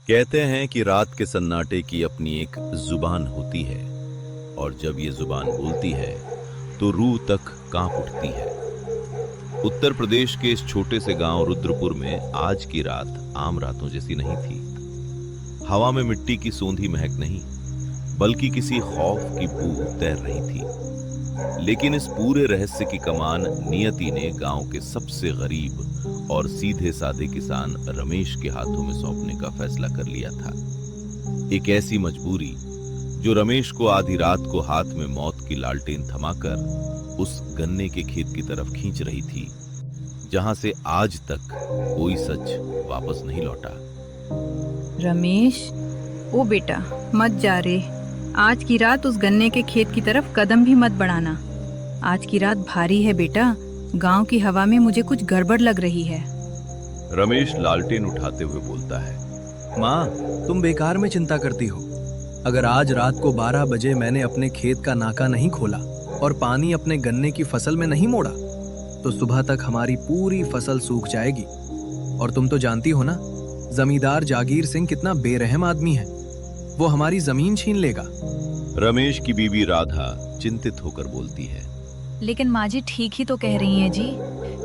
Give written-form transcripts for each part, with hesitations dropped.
कहते हैं कि रात के सन्नाटे की अपनी एक जुबान होती है और जब ये जुबान बोलती है तो रूह तक कांप उठती है। उत्तर प्रदेश के इस छोटे से गांव रुद्रपुर में आज की रात आम रातों जैसी नहीं थी। हवा में मिट्टी की सोंधी महक नहीं, बल्कि किसी खौफ की बू तैर रही थी। लेकिन इस पूरे रहस्य की कमान नियति ने गांव के सबसे गरीब और सीधे साधे किसान रमेश के हाथों में सौंपने का फैसला कर लिया था। एक ऐसी मजबूरी जो रमेश को आधी रात को हाथ में मौत की लालटेन थमाकर उस गन्ने के खेत की तरफ खींच रही थी, जहां से आज तक कोई सच वापस नहीं लौटा। रमेश, ओ बेटा, मत जा रे। आज की रात उस गन्ने के खेत की तरफ कदम भी मत बढ़ाना। आज की रात भारी है बेटा। गांव की हवा में मुझे कुछ गड़बड़ लग रही है। रमेश लालटेन उठाते हुए बोलता है। माँ, तुम बेकार में चिंता करती हो। अगर आज रात को 12 बजे मैंने अपने खेत का नाका नहीं खोला और पानी अपने गन्ने की फसल में नहीं मोड़ा तो सुबह तक हमारी पूरी फसल सूख जाएगी। और तुम तो जानती हो ना, जमींदार जागीर सिंह कितना बेरहम आदमी है। वो हमारी जमीन छीन लेगा। रमेश की बीवी राधा चिंतित होकर बोलती है। लेकिन माँ जी ठीक ही तो कह रही हैं जी।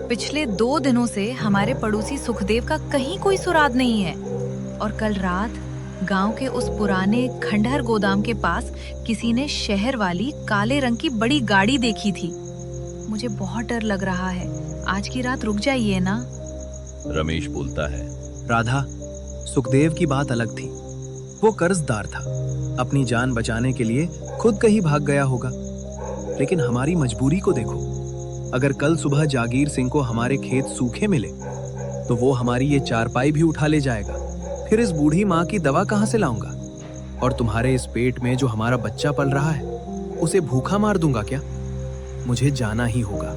पिछले 2 दिनों से हमारे पड़ोसी सुखदेव का कहीं कोई सुराग नहीं है। और कल रात गांव के उस पुराने खंडहर गोदाम के पास किसी ने शहर वाली काले रंग की बड़ी गाड़ी देखी थी। मुझे बहुत डर लग रहा है। आज की रात रुक जाइए ना। रमेश बोलता है। राधा, सुखदेव की बात अलग थी। वो कर्जदार था, अपनी जान बचाने के लिए खुद कहीं भाग गया होगा। लेकिन हमारी मजबूरी को देखो। अगर कल सुबह जागीर सिंह को हमारे खेत सूखे मिले तो वो हमारी ये चारपाई भी उठा ले जाएगा। फिर इस बूढ़ी माँ की दवा कहाँ से लाऊंगा? और तुम्हारे इस पेट में जो हमारा बच्चा पल रहा है, उसे भूखा मार दूंगा क्या? मुझे जाना ही होगा।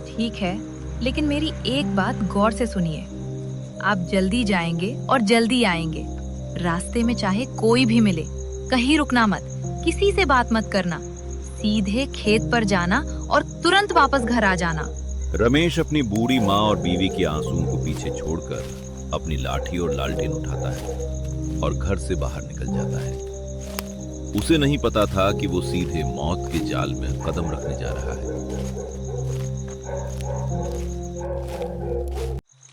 ठीक है, लेकिन मेरी एक बात गौर से सुनिए। आप जल्दी जाएंगे और जल्दी आएंगे। रास्ते में चाहे कोई भी मिले, कहीं रुकना मत, किसी से बात मत करना। सीधे खेत पर जाना और तुरंत वापस घर आ जाना। रमेश अपनी बूढ़ी माँ और बीवी के आंसुओं को पीछे छोड़कर अपनी लाठी और लालटेन उठाता है और घर से बाहर निकल जाता है। उसे नहीं पता था कि वो सीधे मौत के जाल में कदम रखने जा रहा है।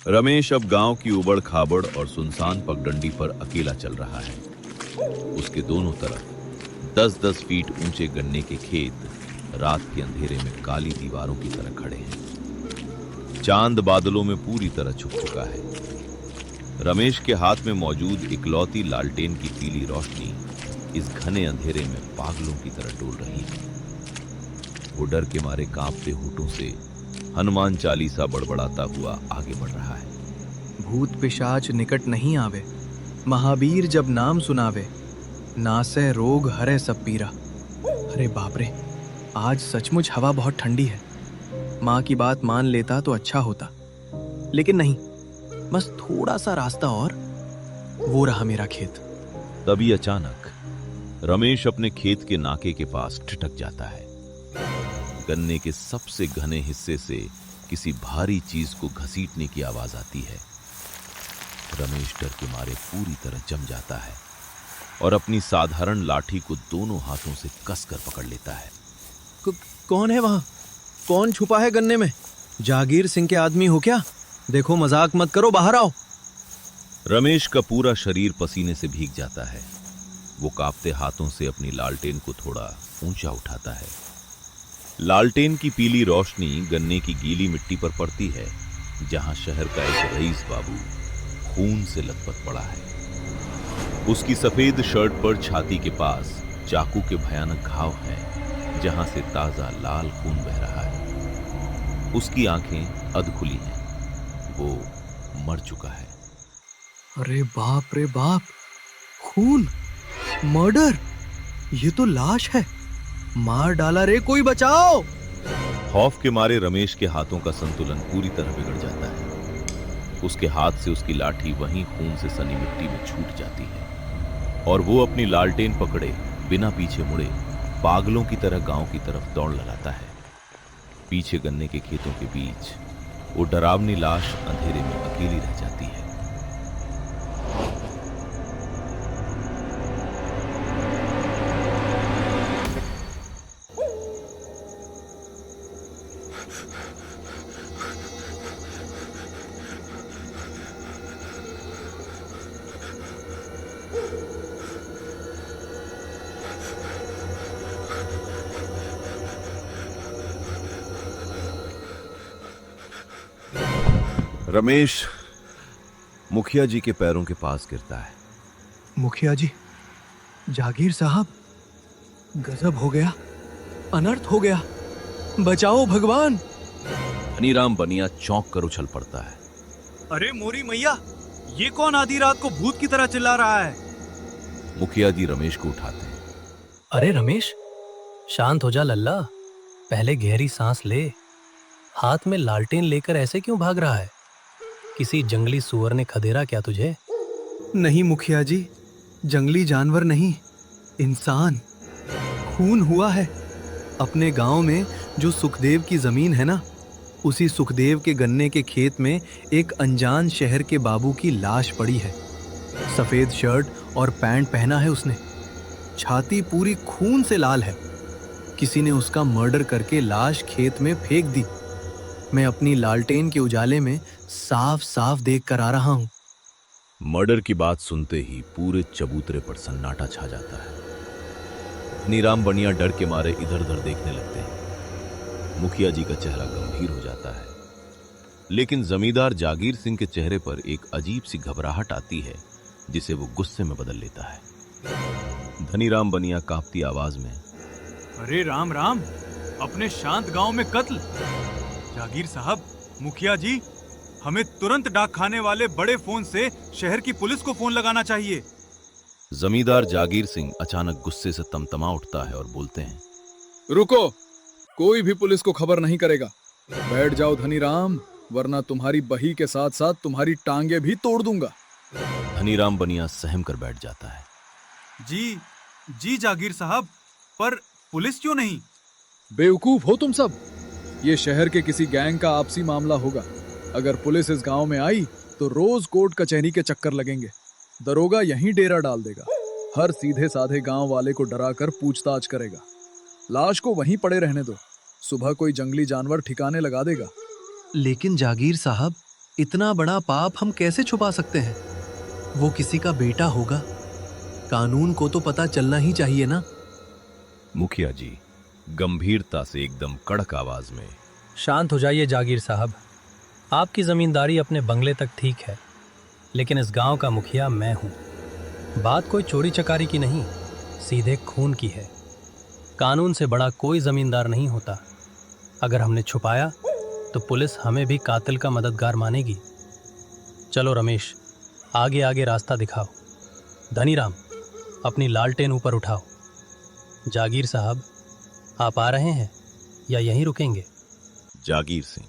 रमेश अब गांव की उबड़ खाबड़ और सुनसान पगडंडी पर अकेला चल रहा है। उसके दोनों तरफ 10-10 फीट ऊंचे गन्ने के खेत रात के अंधेरे में काली दीवारों की तरह खड़े हैं। चांद बादलों में पूरी तरह छुप चुका है। रमेश के हाथ में मौजूद इकलौती लालटेन की पीली रोशनी इस घने अंधेरे में पागलों की तरह डोल रही है। वो डर के मारे कांपते होठों से हनुमान चालीसा बड़बड़ाता हुआ आगे बढ़ रहा है। भूत पिशाच निकट नहीं आवे, महावीर जब नाम सुनावे, नासै रोग हरे सब पीरा। अरे बाप रे, आज सचमुच हवा बहुत ठंडी है। माँ की बात मान लेता तो अच्छा होता, लेकिन नहीं, बस थोड़ा सा रास्ता और वो रहा मेरा खेत। तभी अचानक रमेश अपने खेत के नाके के पास ठिठक जाता है। गन्ने के सबसे घने हिस्से से किसी भारी चीज को घसीटने की आवाज आती है। रमेश डर के मारे पूरी तरह जम जाता है और अपनी साधारण लाठी को दोनों हाथों से कसकर पकड़ लेता है। कौन है वहां? कौन छुपा है गन्ने में? जागीर सिंह के आदमी हो क्या? देखो, मजाक मत करो, बाहर आओ। रमेश का पूरा शरीर पसीने से भीग जाता है। वो कांपते हाथों से अपनी लालटेन को थोड़ा ऊंचा उठाता है। लालटेन की पीली रोशनी गन्ने की गीली मिट्टी पर पड़ती है, जहां शहर का एक रईस बाबू खून से लथपथ पड़ा है। उसकी सफेद शर्ट पर छाती के पास चाकू के भयानक घाव हैं, जहां से ताजा लाल खून बह रहा है। उसकी आंखें अध खुली हैं। वो मर चुका है। अरे बाप रे बाप, खून, मर्डर! ये तो लाश है। मार डाला रे, कोई बचाओ! खौफ के मारे रमेश के हाथों का संतुलन पूरी तरह बिगड़ जाता है। उसके हाथ से उसकी लाठी वहीं खून से सनी मिट्टी में छूट जाती है और वो अपनी लालटेन पकड़े बिना पीछे मुड़े पागलों की तरह गांव की तरफ दौड़ लगाता है। पीछे गन्ने के खेतों के बीच वो डरावनी लाश अंधेरे में अकेली रह जाती है। रमेश मुखिया जी के पैरों के पास गिरता है। मुखिया जी, जागीर साहब, गजब हो गया, अनर्थ हो गया, बचाओ भगवान। धनीराम बनिया चौंक कर उछल पड़ता है। अरे मोरी मैया, ये कौन आधी रात को भूत की तरह चिल्ला रहा है? मुखिया जी रमेश को उठाते हैं। अरे रमेश, शांत हो जा लल्ला, पहले गहरी सांस ले। हाथ में लालटेन लेकर ऐसे क्यों भाग रहा है? किसी जंगली सुअर ने खदेड़ा क्या तुझे? नहीं मुखिया जी, जंगली जानवर नहीं, इंसान। खून हुआ है। अपने गांव में जो सुखदेव की जमीन है ना, उसी सुखदेव के गन्ने के खेत में एक अनजान शहर के बाबू की लाश पड़ी है। सफेद शर्ट और पैंट पहना है उसने, छाती पूरी खून से लाल है। किसी ने उसका मर्डर करके लाश खेत में फेंक दी। मैं अपनी लालटेन के उजाले में साफ साफ देख कर आ रहा हूं। मर्डर की बात सुनते ही पूरे चबूतरे पर सन्नाटा छा जाता है। धनीराम बनिया डर के मारे इधर उधर देखने लगते हैं। मुखिया जी का चेहरा गंभीर हो जाता है, लेकिन जमींदार जागीर सिंह के चेहरे पर एक अजीब सी घबराहट आती है, जिसे वो गुस्से में बदल लेता है। धनीराम बनिया कांपती आवाज में, अरे राम राम, अपने शांत गांव में कत्ल। जागीर साहब, मुखिया जी, हमें तुरंत डाक खाने वाले बड़े फोन से शहर की पुलिस को फोन लगाना चाहिए। जमींदार जागीर सिंह अचानक गुस्से से तमतमा उठता है और बोलते हैं, रुको, कोई भी पुलिस को खबर नहीं करेगा। बैठ जाओ धनीराम, वरना तुम्हारी बही के साथ साथ तुम्हारी टांगे भी तोड़ दूंगा। धनीराम बनिया सहम कर बैठ जाता है। जी जी जागीर साहब, पर पुलिस क्यों नहीं? बेवकूफ हो तुम सब। ये शहर के किसी गैंग का आपसी मामला होगा। अगर पुलिस इस गांव में आई तो रोज कोर्ट कचहरी के चक्कर लगेंगे। दरोगा यहीं डेरा डाल देगा। हर सीधे साधे गांव वाले को डराकर पूछताछ करेगा। लाश को वहीं पड़े रहने दो, सुबह कोई जंगली जानवर ठिकाने लगा देगा। लेकिन जागीर साहब, इतना बड़ा पाप हम कैसे छुपा सकते हैं? वो किसी का बेटा होगा, कानून को तो पता चलना ही चाहिए ना। मुखिया जी गंभीरता से एकदम कड़क आवाज में, शांत हो जाइए जागीर साहब, आपकी जमींदारी अपने बंगले तक ठीक है, लेकिन इस गांव का मुखिया मैं हूं। बात कोई चोरी चकारी की नहीं, सीधे खून की है। कानून से बड़ा कोई जमींदार नहीं होता। अगर हमने छुपाया तो पुलिस हमें भी कातिल का मददगार मानेगी। चलो रमेश, आगे आगे रास्ता दिखाओ। धनीराम, अपनी लालटेन ऊपर उठाओ। जागीर साहब, आप आ रहे हैं या यहीं रुकेंगे? जागीर सिंह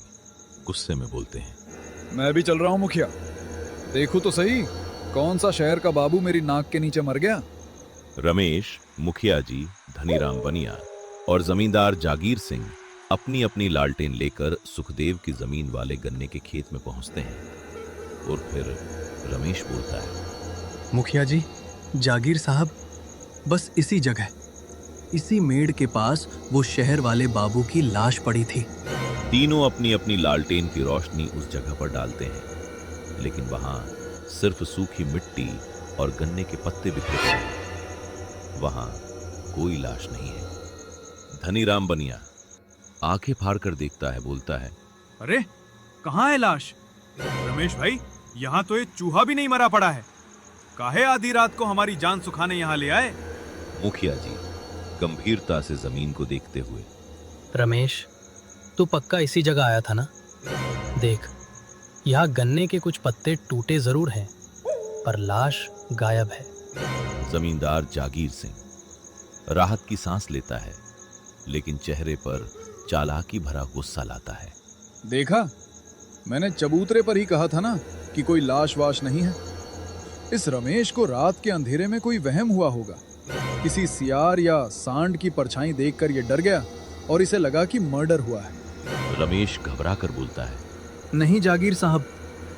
गुस्से में बोलते हैं, मैं भी चल रहा हूं मुखिया। देखो तो सही, कौन सा शहर का बाबू मेरी नाक के नीचे मर गया। रमेश, मुखिया जी, धनीराम बनिया और जमींदार जागीर सिंह अपनी अपनी लालटेन लेकर सुखदेव की जमीन वाले गन्ने के खेत में पहुंचते हैं। और फिर रमेश बोलता है, मुखिया जी, जागीर साहब, बस इसी जगह, इसी मेड़ के पास वो शहर वाले बाबू की लाश पड़ी थी। तीनों अपनी अपनी लालटेन की रोशनी उस जगह पर डालते हैं, लेकिन वहां सिर्फ सूखी मिट्टी और गन्ने के पत्ते बिखरे पड़े हैं। वहां कोई लाश नहीं है। धनीराम बनिया आंखें फाड़ कर देखता है, बोलता है, अरे कहाँ है लाश? रमेश भाई, यहाँ तो एक चूहा भी नहीं मरा पड़ा है। काहे आधी रात को हमारी जान सुखाने यहाँ ले आए? मुखिया जी गंभीरता से जमीन को देखते हुए, रमेश, तू पक्का इसी जगह आया था ना? देख, यहाँ गन्ने के कुछ पत्ते टूटे जरूर हैं, पर लाश गायब है। जमींदार जागीर सिंह राहत की सांस लेता है, लेकिन चेहरे पर चालाकी भरा गुस्सा लाता है। देखा, मैंने चबूतरे पर ही कहा था ना कि कोई लाश वाश नहीं है। इस रमेश को रात के अंधेरे में कोई वहम हुआ होगा। किसी सियार या सांड की परछाई देखकर ये डर गया और इसे लगा कि मर्डर हुआ है। रमेश घबरा कर बोलता है, नहीं जागीर साहब,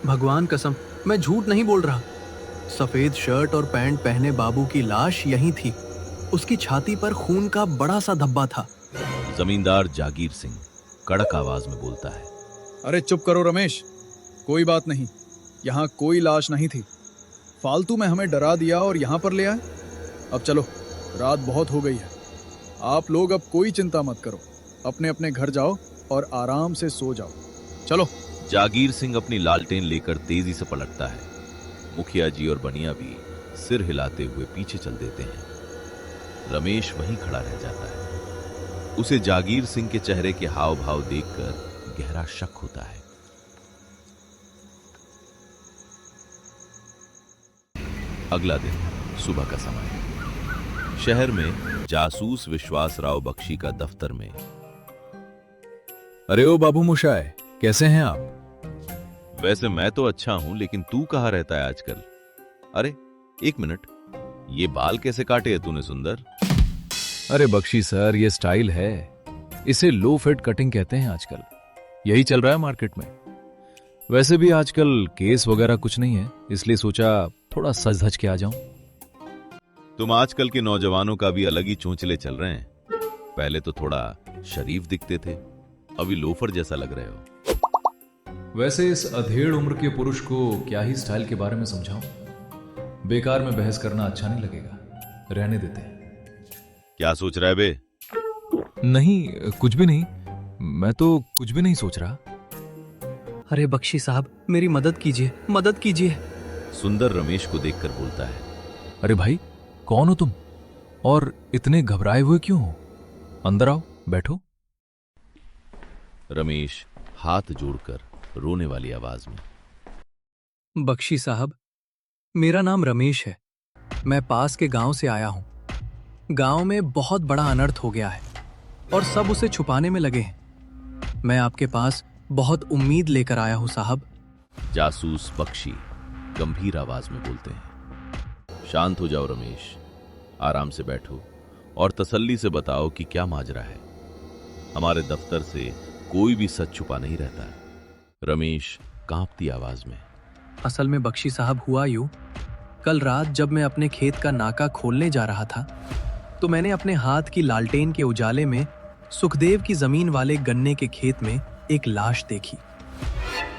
भगवान कसम, मैं झूठ नहीं बोल रहा। सफेद शर्ट और पैंट पहने बाबू की लाश यहीं थी। उसकी छाती पर खून का बड़ा सा धब्बा था। जमींदार जागीर सिंह कड़क आवाज में बोलता है, अरे चुप करो रमेश, कोई बात नहीं, यहाँ कोई लाश नहीं थी। फालतू में हमें डरा दिया और यहाँ पर ले आए। अब चलो, रात बहुत हो गई है। आप लोग अब कोई चिंता मत करो, अपने अपने घर जाओ और आराम से सो जाओ। चलो। जागीर सिंह अपनी लालटेन लेकर तेजी से पलटता है। मुखिया जी और बनिया भी सिर हिलाते हुए पीछे चल देते हैं। रमेश वहीं खड़ा रह जाता है। उसे जागीर सिंह के चेहरे के हाव भाव देखकर गहरा शक होता है। अगला दिन सुबह का समय। शहर में जासूस विश्वासराव बख्शी का दफ्तर में। अरे ओ बाबू मोशाय, कैसे हैं आप? वैसे मैं तो अच्छा हूं, लेकिन तू कहाँ रहता है आजकल? अरे एक मिनट, ये बाल कैसे काटे है तूने सुंदर? अरे बख्शी सर, ये स्टाइल है। इसे लो फिट कटिंग कहते हैं आजकल। यही चल रहा है मार्केट में। वैसे भी आजकल केस वगैरह कुछ नहीं है, इसलिए सोचा थोड़ा सज धज के आ जाऊं। तुम आजकल के नौजवानों का भी अलग ही चोंचले चल रहे हैं। पहले तो थोड़ा शरीफ दिखते थे, अभी लोफर जैसा लग रहे हो। वैसे इस अधेड़ उम्र के पुरुष को क्या ही स्टाइल के बारे में समझाऊं? बेकार में बहस करना अच्छा नहीं लगेगा, रहने देते हैं। क्या सोच रहा है बे? नहीं, कुछ भी नहीं। मैं तो कुछ भी नहीं सोच रहा। अरे बख्शी साहब, मेरी मदद कीजिए, मदद कीजिए। सुंदर रमेश को देखकर बोलता है। अरे भाई, कौन हो तुम? और इतने घबराए हुए क्यों हो? अंदर आओ, बैठो। रमेश हाथ जोड़कर रोने वाली आवाज में। बख्शी साहब, मेरा नाम रमेश है। मैं पास के गांव से आया हूं। गांव में बहुत बड़ा अनर्थ हो गया है और सब उसे छुपाने में लगे हैं। मैं आपके पास बहुत उम्मीद लेकर आया हूं साहब। जासूस बख्शी गंभीर आवाज में बोलते हैं। शांत हो जाओ रमेश, आराम से बैठो और तसल्ली से बताओ कि क्या माजरा है। हमारे दफ्तर से कोई भी सच छुपा नहीं रहता। रमेश कांपती आवाज में। असल में बख्शी साहब, हुआ यूं, कल रात जब मैं अपने खेत का नाका खोलने जा रहा था तो मैंने अपने हाथ की लालटेन के उजाले में सुखदेव की जमीन वाले गन्ने के खेत में एक लाश देखी।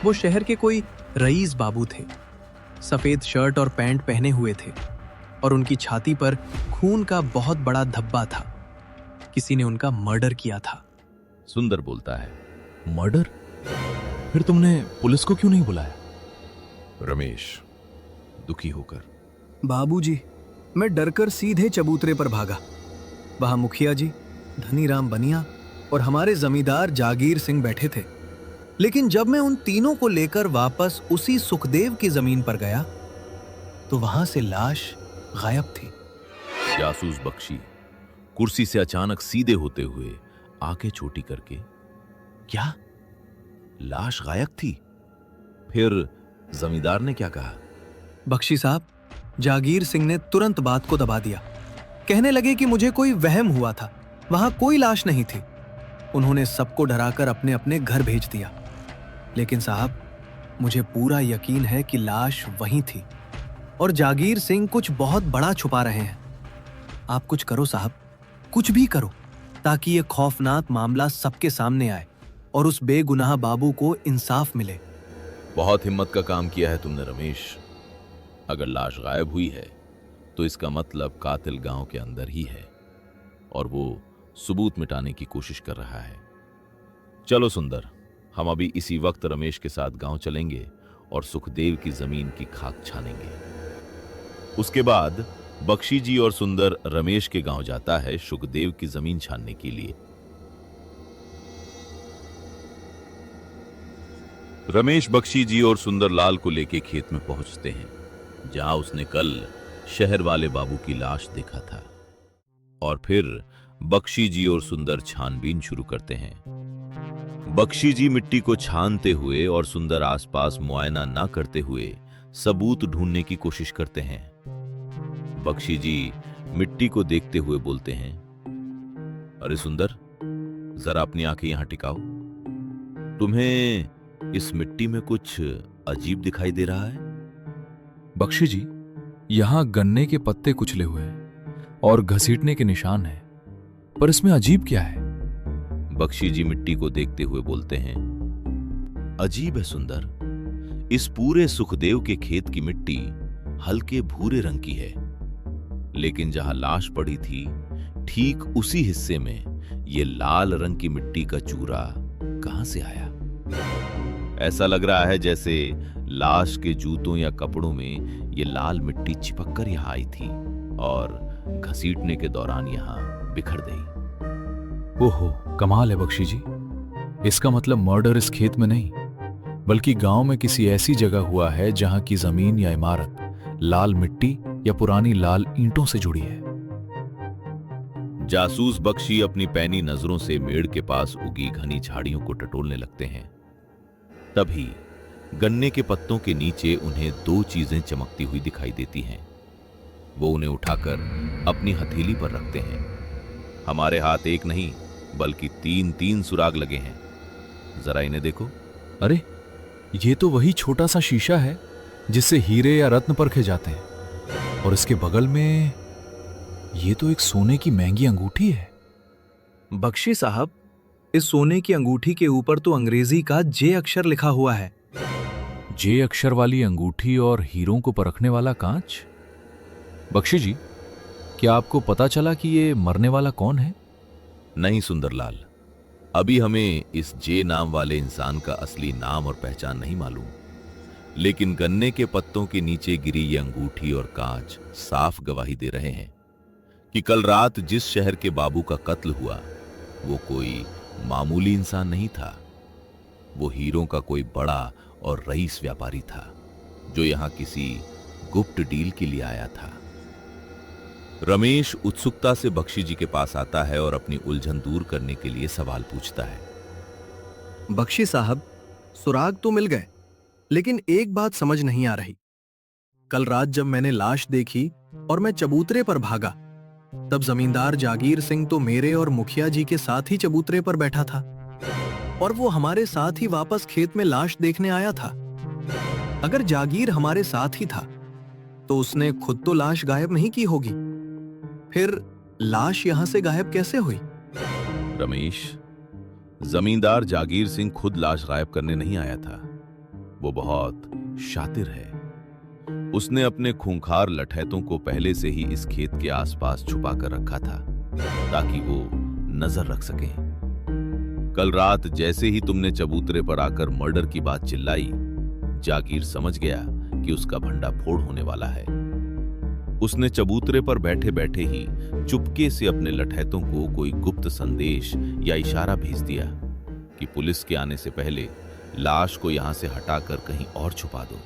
वो शहर के कोई रईस बाबू थे। सफेद शर्ट और पैंट पहने हुए थे और उनकी छाती पर खून का बहुत बड़ा धब्बा था। किसी ने उनका मर्डर किया था। सुंदर बोलता है। मर्डर? फिर तुमने पुलिस को क्यों नहीं बुलाया? रमेश दुखी होकर। बाबूजी, मैं डरकर सीधे चबूतरे पर भागा। वहां मुखिया जी, धनीराम बनिया और हमारे जमींदार जागीर सिंह बैठे थे। लेकिन जब मैं उन तीनों को लेकर वापस उसी सुखदेव की जमीन पर गया तो वहां से लाश गायब थी। जासूस बख्शी कुर्सी से अचानक सीधे होते हुए आंखें छोटी करके, क्या लाश गायब थी? फिर जमींदार ने क्या कहा? बख्शी साहब, जागीर सिंह ने तुरंत बात को दबा दिया। कहने लगे कि मुझे कोई वहम हुआ था, वहां कोई लाश नहीं थी। उन्होंने सबको डराकर अपने अपने घर भेज दिया। लेकिन साहब, मुझे पूरा यकीन है कि लाश वहीं थी और जागीर सिंह कुछ बहुत बड़ा छुपा रहे हैं। आप कुछ करो साहब, कुछ भी करो, ताकि ये खौफनाक मामला सबके सामने आए और उस बेगुनाह बाबू को इंसाफ मिले। बहुत हिम्मत का काम किया है तुमने रमेश। अगर लाश गायब हुई है तो इसका मतलब कातिल गांव के अंदर ही है और वो सबूत मिटाने की कोशिश कर रहा है। चलो सुंदर, हम अभी इसी वक्त रमेश के साथ गांव चलेंगे और सुखदेव की जमीन की खाक छानेंगे। उसके बाद बख्शी जी और सुंदर रमेश के गांव जाता है सुखदेव की जमीन छानने के लिए। रमेश बख्शी जी और सुंदर लाल को लेके खेत में पहुंचते हैं जहां उसने कल शहर वाले बाबू की लाश देखा था। और फिर बख्शी जी और सुंदर छानबीन शुरू करते हैं। बख्शी जी मिट्टी को छानते हुए और सुंदर आसपास मुआयना ना करते हुए सबूत ढूंढने की कोशिश करते हैं। बख्शी जी मिट्टी को देखते हुए बोलते हैं, अरे सुंदर, जरा अपनी आंखें यहां टिकाओ। तुम्हें इस मिट्टी में कुछ अजीब दिखाई दे रहा है? बख्शी जी, यहां गन्ने के पत्ते कुचले हुए हैं और घसीटने के निशान हैं, पर इसमें अजीब क्या है? बख्शी जी मिट्टी को देखते हुए बोलते हैं, अजीब है सुंदर, इस पूरे सुखदेव के खेत की मिट्टी हल्के भूरे रंग की है, लेकिन जहां लाश पड़ी थी ठीक उसी हिस्से में ये लाल रंग की मिट्टी का चूरा कहां से आया? ऐसा लग रहा है जैसे लाश के जूतों या कपड़ों में ये लाल मिट्टी चिपक कर यहाँ आई थी और घसीटने के दौरान यहाँ बिखर गई। ओहो, कमाल है बख्शी जी। इसका मतलब मर्डर इस खेत में नहीं बल्कि गांव में किसी ऐसी जगह हुआ है जहां की जमीन या इमारत लाल मिट्टी या पुरानी लाल ईंटों से जुड़ी है। जासूस बख्शी अपनी पैनी नजरों से मेड़ के पास उगी घनी झाड़ियों को टटोलने लगते हैं। तभी गन्ने के पत्तों के नीचे उन्हें दो चीजें चमकती हुई दिखाई देती हैं। वो उन्हें उठाकर अपनी हथेली पर रखते हैं। हमारे हाथ एक नहीं बल्कि तीन तीन सुराग लगे हैं, जरा इन्हें देखो। अरे, ये तो वही छोटा सा शीशा है जिससे हीरे या रत्न परखे जाते हैं, और इसके बगल में ये तो एक सोने की महंगी अंगूठी है। बख्शी साहब, इस सोने की अंगूठी के ऊपर तो अंग्रेजी का जे अक्षर लिखा हुआ है। जे अक्षर वाली अंगूठी और हीरों को परखने वाला कांच। बख्शी जी, क्या आपको पता चला कि ये मरने वाला कौन है? नहीं सुंदरलाल, अभी हमें इस जे नाम वाले इंसान का असली नाम और पहचान नहीं मालूम, लेकिन गन्ने के पत्तों के नीचे गिरी ये अंगूठी और कांच साफ गवाही दे रहे हैं कि कल रात जिस शहर के बाबू का कत्ल हुआ वो कोई मामूली इंसान नहीं था। वो हीरों का कोई बड़ा और रईस व्यापारी था जो यहां किसी गुप्त डील के लिए आया था। रमेश उत्सुकता से बख्शी जी के पास आता है और अपनी उलझन दूर करने के लिए सवाल पूछता है। बख्शी साहब, सुराग तो मिल गए, लेकिन एक बात समझ नहीं आ रही। कल रात जब मैंने लाश देखी और मैं चबूतरे पर भागा, तब जमींदार जागीर सिंह तो मेरे और मुखिया जी के साथ ही चबूतरे पर बैठा था और वो हमारे साथ ही वापस खेत में लाश देखने आया था। अगर जागीर हमारे साथ ही था तो उसने खुद तो लाश गायब नहीं की होगी, फिर लाश यहां से गायब कैसे हुई? रमेश, जमींदार जागीर सिंह खुद लाश गायब करने नहीं आया था। वो बहुत शातिर है। उसने अपने खूंखार लठैतों को पहले से ही इस खेत के आसपास छुपा कर रखा था ताकि वो नजर रख सके। कल रात जैसे ही तुमने चबूतरे पर आकर मर्डर की बात चिल्लाई, जागीर समझ गया कि उसका भंडा फोड़ होने वाला है। उसने चबूतरे पर बैठे बैठे ही चुपके से अपने लठैतों को कोई गुप्त संदेश या इशारा भेज दिया कि पुलिस के आने से पहले लाश को यहां से हटाकर कहीं और छुपा दो,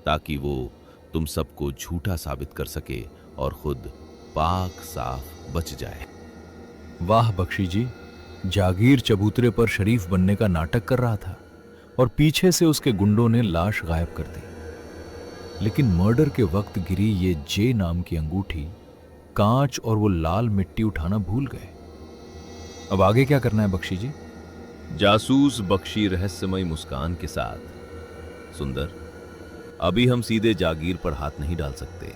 ताकि वो तुम सबको झूठा साबित कर सके और खुद पाक साफ बच जाए। वाह बख्शी जी, जागीर चबूतरे पर शरीफ बनने का नाटक कर रहा था और पीछे से उसके गुंडों ने लाश गायब कर दी। लेकिन मर्डर के वक्त गिरी ये जे नाम की अंगूठी, कांच और वो लाल मिट्टी उठाना भूल गए। अब आगे क्या करना है बख्शी जी? जासूस बख्शी रहस्यमय मुस्कान के साथ, सुंदर, अभी हम सीधे जागीर पर हाथ नहीं डाल सकते।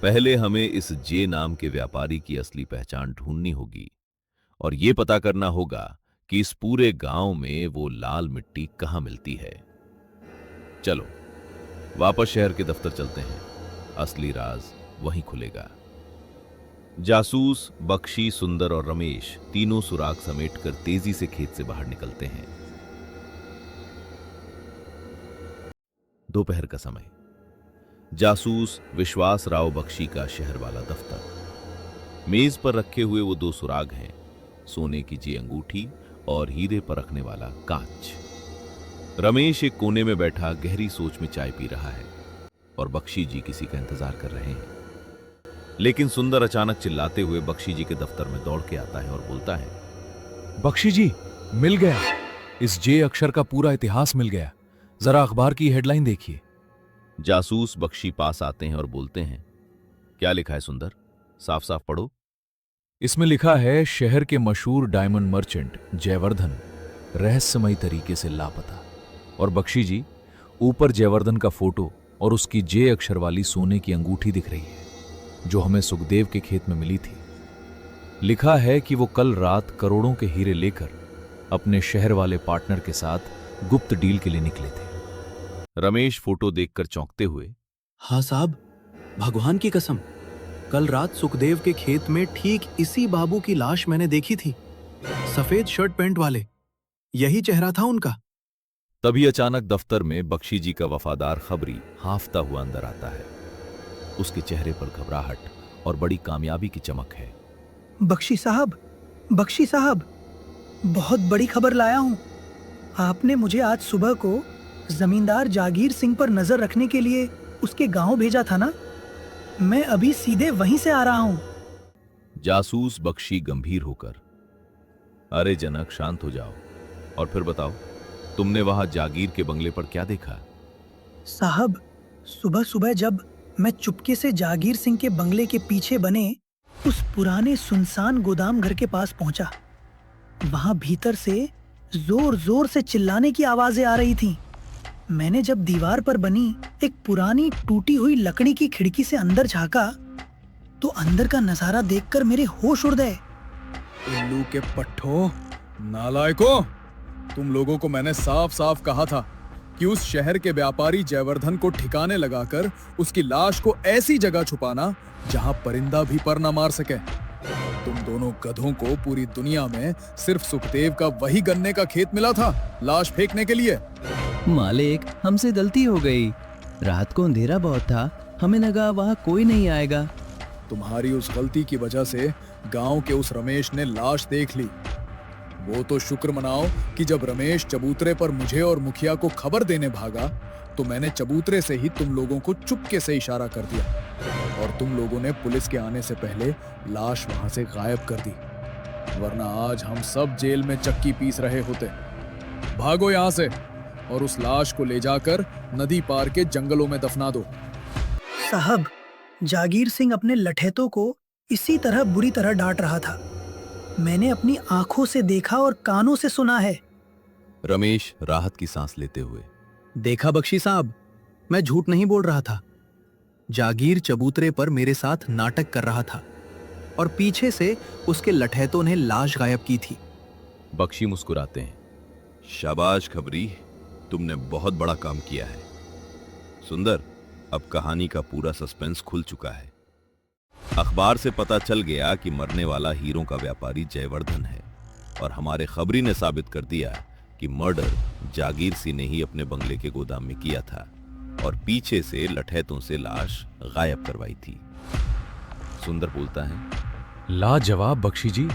पहले हमें इस जे नाम के व्यापारी की असली पहचान ढूंढनी होगी और यह पता करना होगा कि इस पूरे गांव में वो लाल मिट्टी कहां मिलती है। चलो वापस शहर के दफ्तर चलते हैं, असली राज वहीं खुलेगा। जासूस बख्शी, सुंदर और रमेश तीनों सुराग समेटकर तेजी से खेत से बाहर निकलते हैं। दोपहर का समय। जासूस विश्वास राव बख्शी का शहर वाला दफ्तर। मेज पर रखे हुए वो दो सुराग हैं, सोने की जी अंगूठी और हीरे पर रखने वाला कांच। रमेश एक कोने में बैठा गहरी सोच में चाय पी रहा है और बख्शी जी किसी का इंतजार कर रहे हैं। लेकिन सुंदर अचानक चिल्लाते हुए बख्शी जी के दफ्तर में दौड़ के आता है और बोलता है, बख्शी जी, मिल गया। इस जे अक्षर का पूरा इतिहास मिल गया। जरा अखबार की हेडलाइन देखिए। जासूस बख्शी पास आते हैं और बोलते हैं, क्या लिखा है सुंदर? साफ साफ पढ़ो। इसमें लिखा है, शहर के मशहूर डायमंड मर्चेंट जयवर्धन रहस्यमयी तरीके से लापता। और बख्शी जी, ऊपर जयवर्धन का फोटो और उसकी जे अक्षर वाली सोने की अंगूठी दिख रही है जो हमें सुखदेव के खेत में मिली थी। लिखा है कि वो कल रात करोड़ों के हीरे लेकर अपने शहर वाले पार्टनर के साथ गुप्त डील के लिए निकले थे। रमेश फोटो देखकर चौंकते हुए, हाँ साहब, भगवान की कसम, कल रात सुखदेव के खेत में ठीक इसी बाबू की लाश मैंने देखी थी। सफेद शर्ट पैंट वाले, यही चेहरा था उनका। तभी अचानक दफ्तर में बख्शी जी का वफादार खबरी हांफता हुआ अंदर आता है। उसके चेहरे पर घबराहट और बड़ी कामयाबी की चमक है। बख्शी साहब, बहुत बड़ी खबर लाया हूँ। आपने मुझे आज सुबह को जमींदार जागीर सिंह पर नजर रखने के लिए उसके गांव भेजा था ना? मैं अभी सीधे वहीं से आ रहा हूँ। जासूस बख्शी गंभीर होकर, अरे जनक शांत हो जाओ और फिर बताओ, तुमने वहां जागीर के बंगले पर क्या देखा? साहब, सुबह सुबह जब मैं चुपके से जागीर सिंह के बंगले के पीछे बने उस पुराने सुनसान गोदाम घर के पास पहुंचा, वहां भीतर से जोर जोर से चिल्लाने की आवाजें आ रही थीं। मैंने जब दीवार पर बनी एक पुरानी टूटी हुई लकड़ी की खिड़की से अंदर झांका तो अंदर का नजारा देखकर मेरे होश उड़ गए। उल्लू के पट्ठो, नालायकों, तुम लोगों को मैंने साफ साफ कहा था कि उस शहर के व्यापारी जयवर्धन को ठिकाने लगाकर उसकी लाश को ऐसी जगह छुपाना जहां परिंदा भी पर न मार सके। तुम दोनों गधों को पूरी दुनिया में सिर्फ सुखदेव का वही गन्ने का खेत मिला था लाश फेंकने के लिए। मालिक, हमसे गलती हो गई। रात को अंधेरा बहुत था, हमें लगा वहाँ कोई नहीं आएगा। तुम्हारी उस गलती की वजह से गांव के उस रमेश ने लाश देख ली। वो तो शुक्र मनाओ कि जब रमेश चबूतरे पर मुझे और मुखिया को खबर देने भागा तो मैंने चबूतरे से ही तुम लोगों को चुपके से इशारा कर दिया और तुम लोगों ने पुलिस के आने से पहले लाश वहां से गायब कर दी, वरना आज हम सब जेल में चक्की पीस रहे होते। भागो यहाँ से और उस लाश को ले जाकर नदी पार के जंगलों में दफना दो। साहब, जागीर सिंह अपने लठैतों को इसी तरह बुरी तरह डांट रहा था। मैंने अपनी आंखों से देखा और कानों से सुना है। रमेश राहत की सांस लेते हुए, देखा बख्शी साहब, मैं झूठ नहीं बोल रहा था। जागीर चबूतरे पर मेरे साथ नाटक कर रहा था और पीछे से उसके लठैतों ने लाश गायब की थी। बख्शी मुस्कुराते हैं, शाबाश खबरी, तुमने बहुत बड़ा काम किया है। सुंदर, अब कहानी का पूरा सस्पेंस खुल चुका है। अखबार से पता चल गया कि मरने वाला हीरों का व्यापारी जयवर्धन है और हमारे खबरी ने साबित कर दिया कि मर्डर जागीर सिंह ने ही अपने बंगले के गोदाम में किया था और पीछे से लठैतों से लाश गायब करवाई थी। सुंदर बोलता है, लाजवाब बख्शी जी,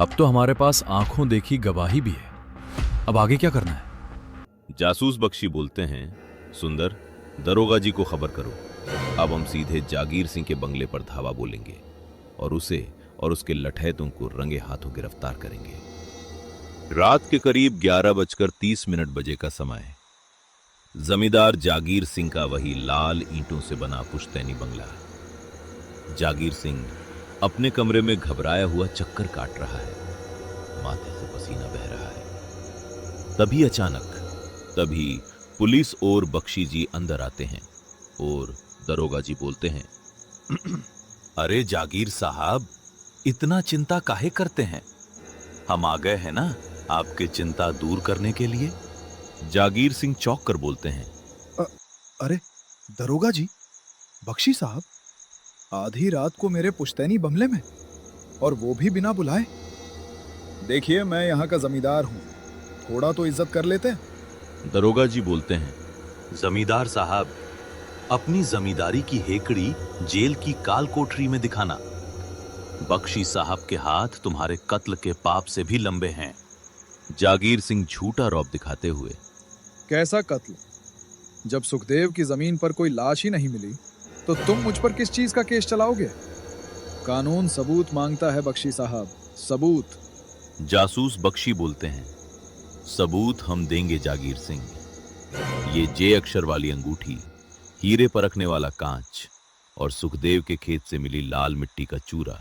अब तो हमारे पास आंखों देखी गवाही भी है। अब आगे क्या करना है? जासूस बख्शी बोलते हैं, सुंदर, दरोगा जी को खबर करो। अब हम सीधे जागीर सिंह के बंगले पर धावा बोलेंगे और उसे और उसके लठैतों को रंगे हाथों गिरफ्तार करेंगे। रात के करीब 11:30 बजे का समय। जमींदार जागीर सिंह का वही लाल ईंटों से बना पुश्तैनी बंगला। जागीर सिंह अपने कमरे में घबराया हुआ चक्कर काट रहा है, माथे से पसीना बह रहा है। तभी पुलिस और बख्शी जी अंदर आते हैं और दरोगा जी बोलते हैं, अरे जागीर साहब, इतना चिंता काहे करते हैं? हम आ गए हैं ना आपके चिंता दूर करने के लिए। जागीर सिंह चौंक कर बोलते हैं, अरे दरोगा जी, बख्शी साहब, आधी रात को मेरे पुश्तैनी बंगले में, और वो भी बिना बुलाए। देखिए, मैं यहाँ का जमींदार हूँ, थोड़ा तो इज्जत कर लेते हैं। दरोगा जी बोलते हैं, जमींदार साहब, अपनी जमींदारी की हेकड़ी जेल की काल कोठरी में दिखाना। बख्शी साहब के हाथ तुम्हारे कत्ल के पाप से भी लंबे हैं। जागीर सिंह झूठा रौब दिखाते हुए, कैसा कत्ल? जब सुखदेव की जमीन पर कोई लाश ही नहीं मिली तो तुम मुझ पर किस चीज का केस चलाओगे? कानून सबूत मांगता है बख्शी साहब, सबूत। जासूस बख्शी बोलते हैं, सबूत हम देंगे जागीर सिंह। ये जे अक्षर वाली अंगूठी, हीरे परखने वाला कांच और सुखदेव के खेत से मिली लाल मिट्टी का चूरा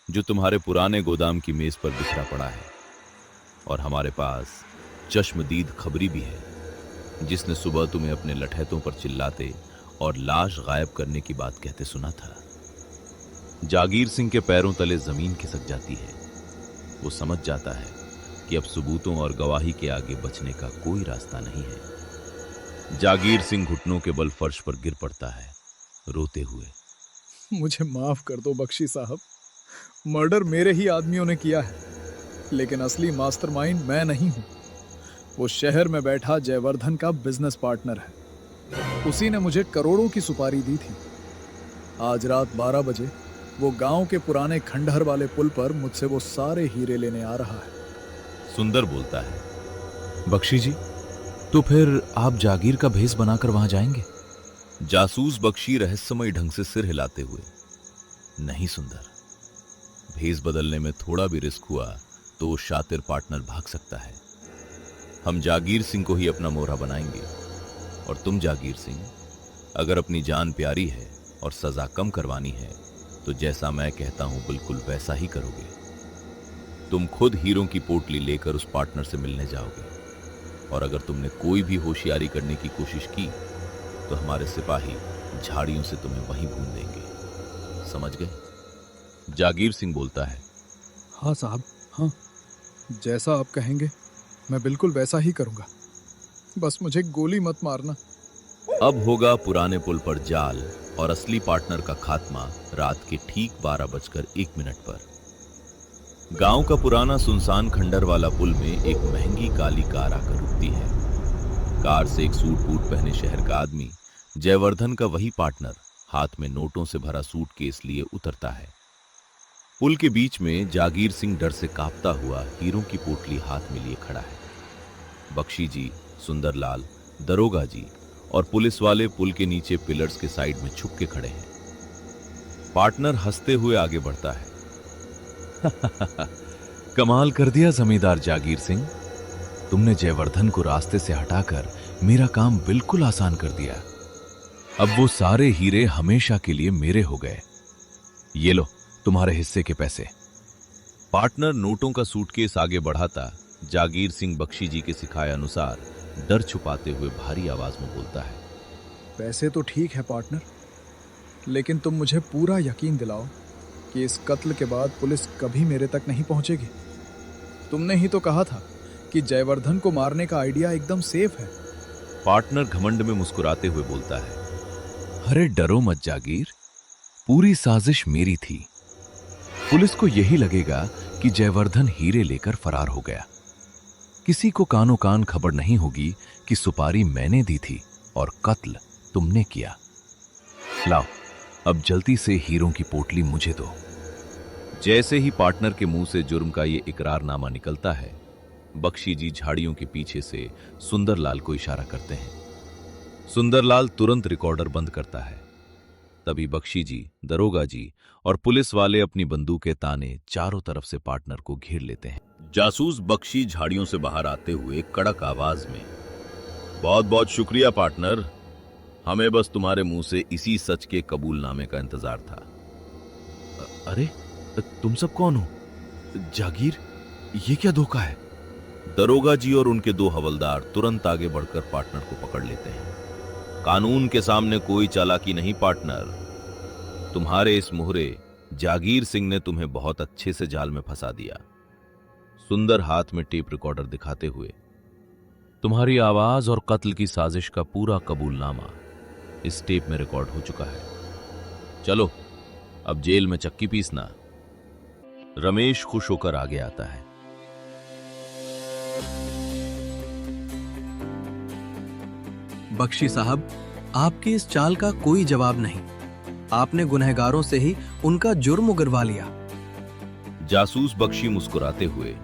जो तुम्हारे पुराने गोदाम की मेज पर बिखरा पड़ा है, और हमारे पास चश्मदीद खबरी भी है जिसने सुबह तुम्हें अपने लठैतों पर चिल्लाते और लाश गायब करने की बात कहते सुना था। जागीर सिंह के पैरों तले जमीन खिसक जाती है। वो समझ जाता है कि अब सबूतों और गवाही के आगे बचने का कोई रास्ता नहीं है। जागीर सिंह घुटनों के बल फर्श पर गिर पड़ता है, रोते हुए। मुझे माफ कर दो बख्शी साहब, मर्डर मेरे ही आदमियों ने किया है, लेकिन असली मास्टरमाइंड मैं नहीं हूं। वो शहर में बैठा जयवर्धन का बिजनेस पार्टनर है। उसी ने मुझे करोड़ों की सुपारी दी थी। आज रात 12 बजे वो गांव के पुराने खंडहर वाले पुल पर मुझसे वो सारे हीरे लेने आ रहा है। सुंदर बोलता है। बख्शी जी, तो फिर आप जागीर का भेष बनाकर वहां जाएंगे? जासूस बख्शी रहस्यमय ढंग से सिर हिलाते हुए, नहीं सुंदर, भेष बदलने में थोड़ा भी रिस्क हुआ तो शातिर पार्टनर भाग सकता है। हम जागीर सिंह को ही अपना मोहरा बनाएंगे, और तुम जागीर सिंह, अगर अपनी जान प्यारी है और सजा कम करवानी है तो जैसा मैं कहता हूं बिल्कुल वैसा ही करोगे। तुम खुद हीरों की पोटली लेकर उस पार्टनर से मिलने जाओगे, और अगर तुमने कोई भी होशियारी करने की कोशिश की तो हमारे सिपाही झाड़ियों से तुम्हें वहीं भून देंगे। समझ गए? जागीर सिंह बोलता है। हाँ साहब, हाँ, जैसा आप कहेंगे मैं बिल्कुल वैसा ही करूंगा। बस मुझे गोली मत मारना। अब होगा पुराने पुल पर जाल और असली पार्टनर का खात्मा रात के ठीक 12:01 पर। गांव का पुराना सुनसान खंडर वाला पुल में एक महंगी काली कार आकर रुकती है। कार से एक सूट बूट पहने शहर का आदमी, जयवर्धन का वही पार्टनर, हाथ में नोटों से भरा सूटकेस लिए उतरता है। पुल के बीच में जागीर सिंह डर से कांपता हुआ हीरों की पोटली हाथ में लिए खड़ा है। बख्शी जी, सुंदरलाल, दरोगा जी और पुलिस वाले पुल के नीचे पिलर्स के साइड में छुप के खड़े हैं। पार्टनर हंसते हुए आगे बढ़ता है। कमाल कर दिया जमींदार जागीर सिंह, तुमने जयवर्धन को रास्ते से हटाकर मेरा काम बिल्कुल आसान कर दिया। अब वो सारे हीरे हमेशा के लिए मेरे हो गए। ये लो तुम्हारे हिस्से के पैसे। पार्टनर नोटों का सूटकेस आगे बढ़ाता जागीर सिंह बख्शी जी के सिखाए अनुसार डर छुपाते हुए भारी आवाज में बोलता है। पैसे तो ठीक है पार्टनर, लेकिन तुम मुझे पूरा यकीन दिलाओ कि इस कत्ल के बाद पुलिस कभी मेरे तक नहीं पहुंचेगी। तुमने ही तो कहा था कि जयवर्धन को मारने का आइडिया एकदम सेफ है। पार्टनर घमंड में मुस्कुराते हुए बोलता है। अरे डरो मत जागीर, पूरी साजिश मेरी थी। पुलिस को यही लगेगा कि जयवर्धन हीरे लेकर फरार हो गया। किसी को कानो कान खबर नहीं होगी कि सुपारी मैंने दी थी और कत्ल तुमने किया। लाओ, अब जल्दी से हीरों की पोटली मुझे दो। जैसे ही पार्टनर के मुंह से जुर्म का ये इकरारनामा निकलता है, बख्शी जी झाड़ियों के पीछे से सुंदरलाल को इशारा करते हैं। सुंदरलाल तुरंत रिकॉर्डर बंद करता है। तभी बख्शी जी, दरोगा जी और पुलिस वाले अपनी बंदूकें ताने चारों तरफ से पार्टनर को घेर लेते हैं। जासूस बख्शी झाड़ियों से बाहर आते हुए कड़क आवाज में, बहुत बहुत शुक्रिया पार्टनर, हमें बस तुम्हारे मुंह से इसी सच के कबूलनामे का इंतजार था। अरे तुम सब कौन हो? जागीर, ये क्या धोखा है? दरोगा जी और उनके 2 हवलदार तुरंत आगे बढ़कर पार्टनर को पकड़ लेते हैं। कानून के सामने कोई चालाकी नहीं पार्टनर, तुम्हारे इस मोहरे जागीर सिंह ने तुम्हें बहुत अच्छे से जाल में फंसा दिया। सुंदर हाथ में टेप रिकॉर्डर दिखाते हुए, तुम्हारी आवाज और कत्ल की साजिश का पूरा कबूलनामा इस टेप में रिकॉर्ड हो चुका है। चलो अब जेल में चक्की पीसना। रमेश खुश होकर आगे आता है। बख्शी साहब, आपकी इस चाल का कोई जवाब नहीं। आपने गुनहगारों से ही उनका जुर्म उगरवा लिया। जासूस बख्शी मुस्कुराते हुए,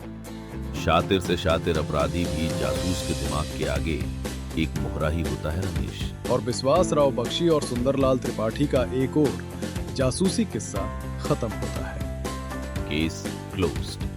शातिर से शातिर अपराधी भी जासूस के दिमाग के आगे एक मोहरा ही होता है रमेश। और विश्वास राव बख्शी और सुंदरलाल त्रिपाठी का एक और जासूसी किस्सा खत्म होता है। Case closed.